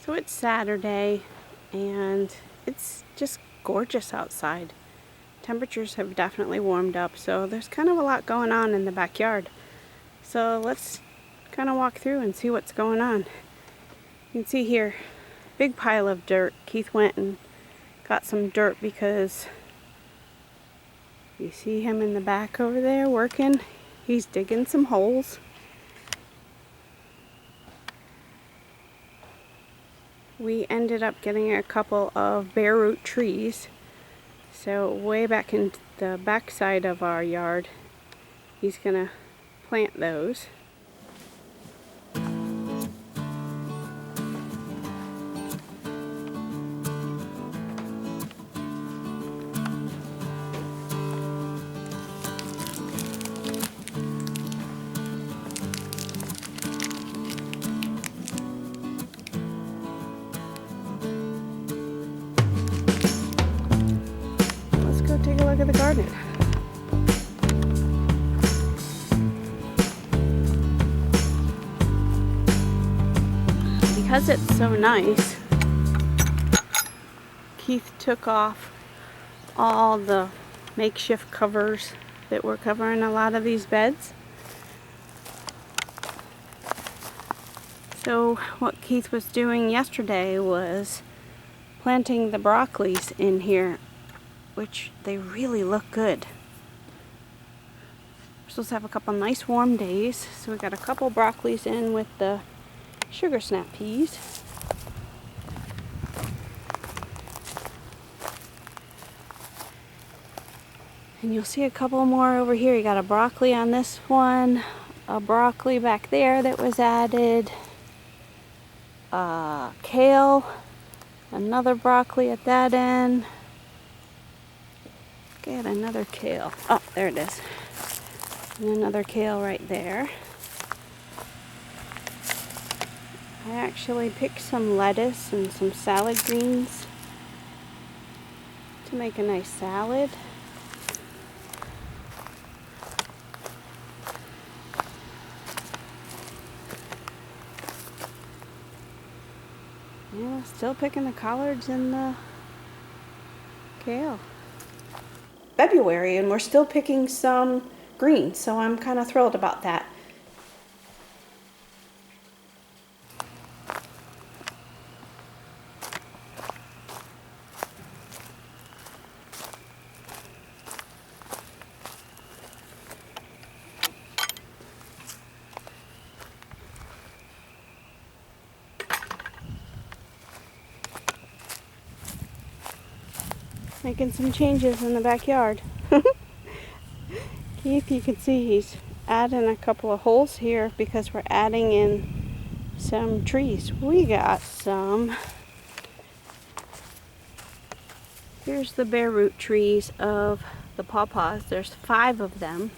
So it's Saturday and it's just gorgeous outside. Temperatures have definitely warmed up, so there's kind of a lot going on in the backyard. So let's kind of walk through and see what's going on. You can see here, big pile of dirt. Keith went and got some dirt because you see him in the back over there working. He's digging some holes. We ended up getting a couple of bare root trees. So way back in the back side of our yard, he's gonna plant those. Take a look at the garden. Because it's so nice, Keith took off all the makeshift covers that were covering a lot of these beds. So what Keith was doing yesterday was planting the broccolis in here, which they really look good. We're supposed to have a couple nice warm days, so we got a couple broccolis in with the sugar snap peas. And you'll see a couple more over here. You got a broccoli on this one, a broccoli back there that was added, kale, another broccoli at that end. Get another kale. Oh, there it is. And another kale right there. I actually picked some lettuce and some salad greens to make a nice salad. Yeah, still picking the collards and the kale. February and we're still picking some greens, so I'm kind of thrilled about that. Making some changes in the backyard. Keith, you can see he's adding a couple of holes here because we're adding in some trees. We got some. Here's the bare root trees of the Paw Paws. There's 5 of them.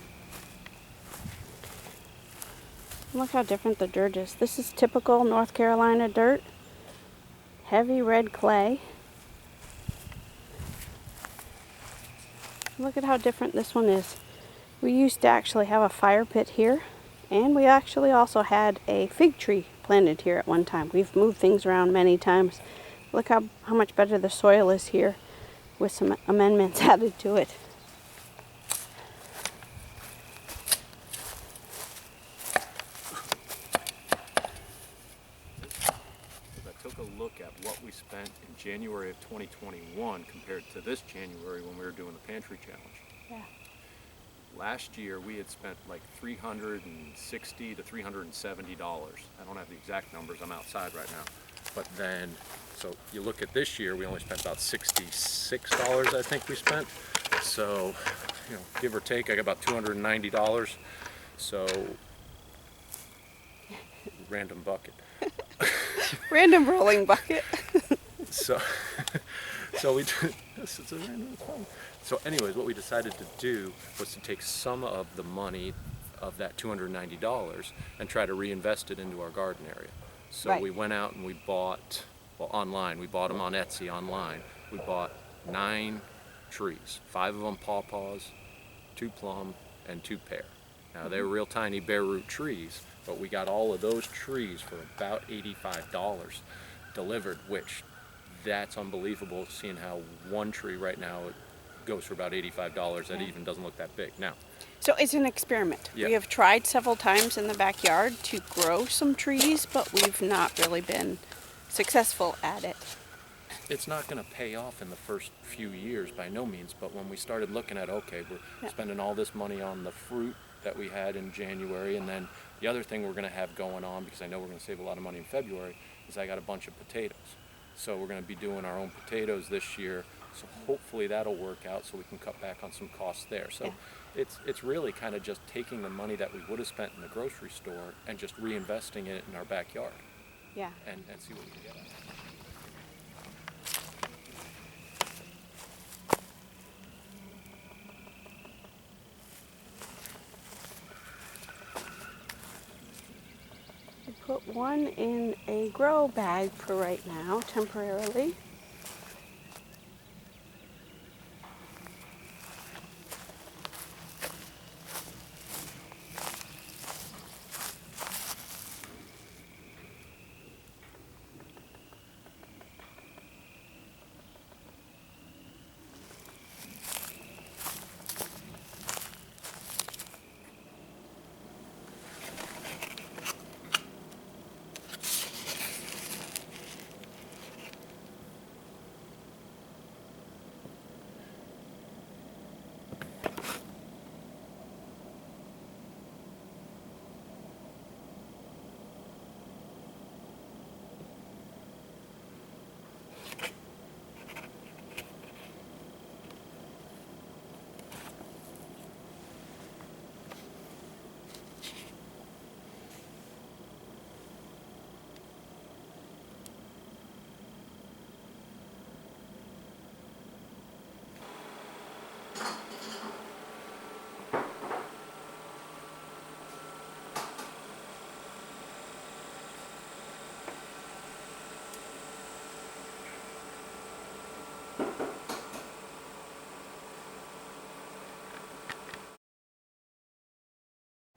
Look how different the dirt is. This is typical North Carolina dirt. Heavy red clay. Look at how different this one is. We used to actually have a fire pit here, and we actually also had a fig tree planted here at one time. We've moved things around many times. Look how much better the soil is here with some amendments added to it. I took a look at what we spent in January of 2021 compared to this January when we were doing the pantry challenge. Yeah. Last year we had spent like $360 to $370. I don't have the exact numbers, I'm outside right now. But then, so you look at this year, we only spent about $66, I think we spent. So, you know, give or take, I got about $290. So, random bucket. Random rolling bucket. So we this is a random fun. So anyways, what we decided to do was to take some of the money of that $290 and try to reinvest it into our garden area. So Right. we went out and we bought, well, online, we bought them on Etsy online. We bought 9 trees, 5 of them Paw Paws, 2 plum, and 2 pear. Now they were real tiny bare root trees, but we got all of those trees for about $85. delivered, which that's unbelievable, seeing how one tree right now it goes for about $85. That even doesn't look that big. Now, so it's an experiment. Yeah. We have tried several times in the backyard to grow some trees, but we've not really been successful at it. it's not going to pay off in the first few years by no means, but when we started looking at, okay, we're spending all this money on the fruit that we had in January, and then the other thing we're going to have going on, because I know we're going to save a lot of money in February, is I got a bunch of potatoes. So we're going to be doing our own potatoes this year, so hopefully that'll work out so we can cut back on some costs there. So it's really kind of just taking the money that we would have spent in the grocery store and just reinvesting it in our backyard. Yeah. And see what we can get at. I put one in a grow bag for right now, temporarily.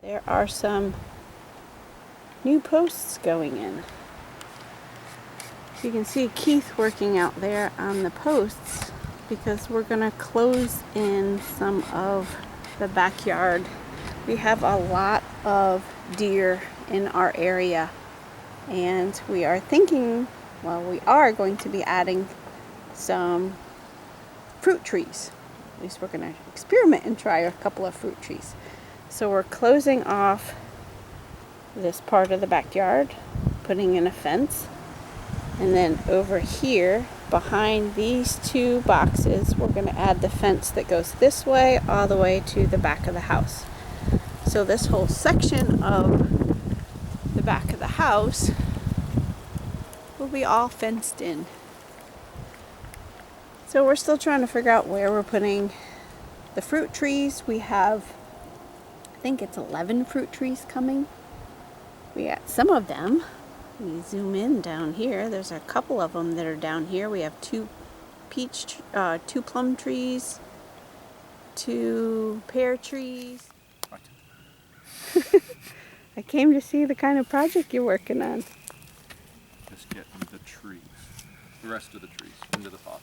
There are some new posts going in. You can see Keith working out there on the posts because we're going to close in some of the backyard. We have a lot of deer in our area, and we are thinking, well, we are going to be adding some fruit trees. At least we're going to experiment and try a couple of fruit trees. So we're closing off this part of the backyard, putting in a fence, and then over here behind these two boxes we're going to add the fence that goes this way all the way to the back of the house. So this whole section of the back of the house will be all fenced in. So we're still trying to figure out where we're putting the fruit trees. We have, I think it's 11 fruit trees coming. We got some of them. We zoom in down here. There's a couple of them that are down here. We have two plum trees, 2 pear trees. What? I came to see the kind of project you're working on. Just getting the trees, the rest of the trees, into the pots,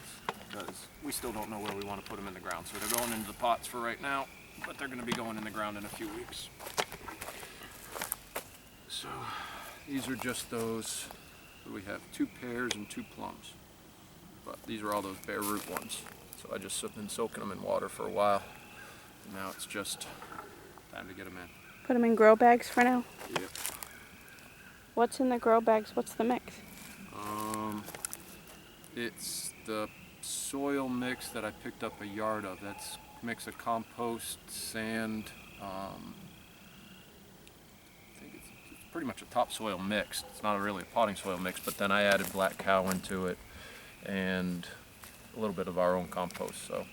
because we still don't know where we want to put them in the ground. So they're going into the pots for right now, but they're going to be going in the ground in a few weeks. So these are just those. We have 2 pears and 2 plums, but these are all those bare root ones. So I just been soaking them in water for a while. And now it's just time to get them in. Put them in grow bags for now. Yep. What's in the grow bags? What's the mix? It's the soil mix that I picked up a yard of. That's a mix of compost, sand. I think it's pretty much a topsoil mix. It's not really a potting soil mix, but then I added black cow into it and a little bit of our own compost, so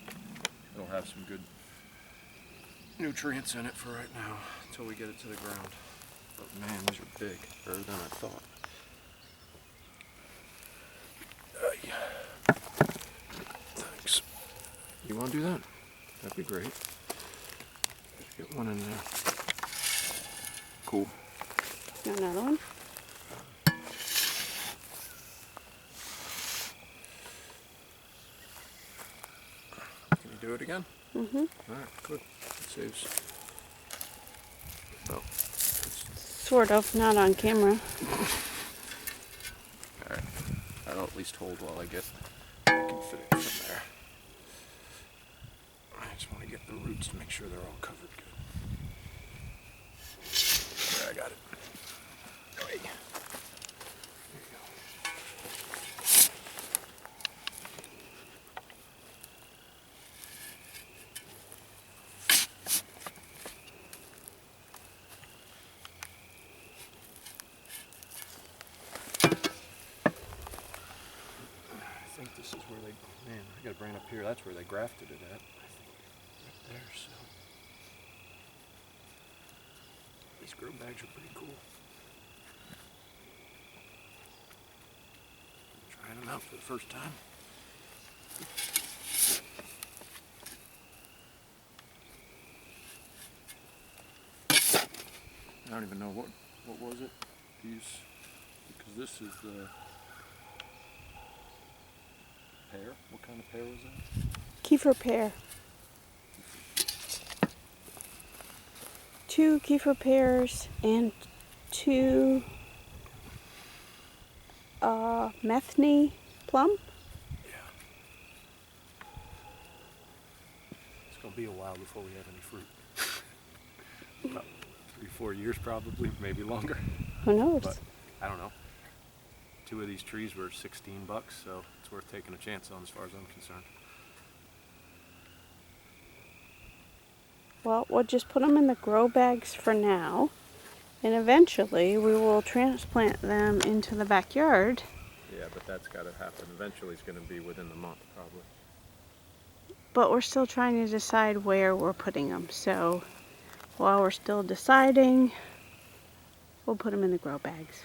it'll have some good nutrients in it for right now until we get it to the ground. But man, these are big, bigger than I thought. Thanks. You want to do that? That'd be great. Get one in there. Cool. Another one? do it again? Mm-hmm. Alright, good. That saves. Oh. Sort of, not on camera. Alright. That'll at least hold while I can fit it from there. I just want to get the roots to make sure they're all covered good. There, I got it. There you go. I think this is where they, man, I gotta bring it up here. That's where they grafted it at. I think right there, so. These grow bags are pretty cool. Trying them out for the first time. I don't even know what was it? These, because this is the pear. What kind of pear was that? Keiffer Pear. 2 Keiffer pears and 2 Methley Plum. Yeah. It's gonna be a while before we have any fruit. About 3-4 years probably, maybe longer. Who knows? But I don't know. 2 of these trees were $16, so it's worth taking a chance on as far as I'm concerned. Well, we'll just put them in the grow bags for now, and eventually we will transplant them into the backyard. Yeah, but that's got to happen. Eventually it's going to be within the month, probably. But we're still trying to decide where we're putting them. So while we're still deciding, we'll put them in the grow bags.